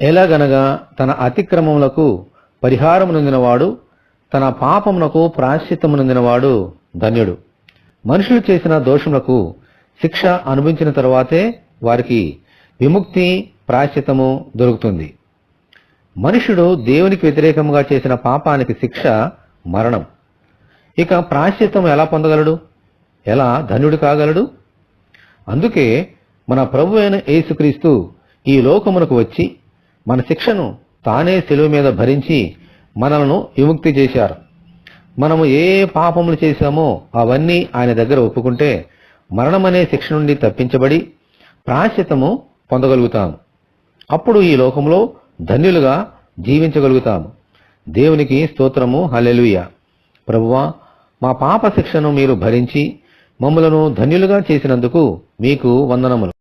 ఎలాగనగా తన అతిక్రమములకు పరిహారము నొందినవాడు, తన పాపమునకు ప్రాయశ్చిత్తము నొందినవాడు ధన్యుడు. మనుషులు చేసిన దోషములకు శిక్ష అనుభవించిన తరువాతే వారికి విముక్తి ప్రాయశ్చిత్తము దొరుకుతుంది. మనుషుడు దేవునికి వ్యతిరేకంగా చేసిన పాపానికి శిక్ష మరణం. ఇక ప్రాయశ్చిత్తం ఎలా పొందగలడు? ఎలా ధన్యుడు కాగలడు? అందుకే మన ప్రభు అయిన యేసుక్రీస్తు ఈ లోకమునకు వచ్చి మన శిక్షను తానే శిలువ మీద భరించి మనలను విముక్తి చేశారు. మనము ఏ పాపములు చేశామో అవన్నీ ఆయన దగ్గర ఒప్పుకుంటే మరణమనే శిక్ష నుండి తప్పించబడి ప్రాయశ్చిత్తము పొందగలుగుతాము. అప్పుడు ఈ లోకంలో ధన్యులుగా జీవించగలుగుతాము. దేవునికి స్తోత్రము. హల్లెలూయా. ప్రభువా, మా పాప శిక్షను మీరు భరించి మమ్ములను ధన్యులుగా చేసినందుకు మీకు వందనములు.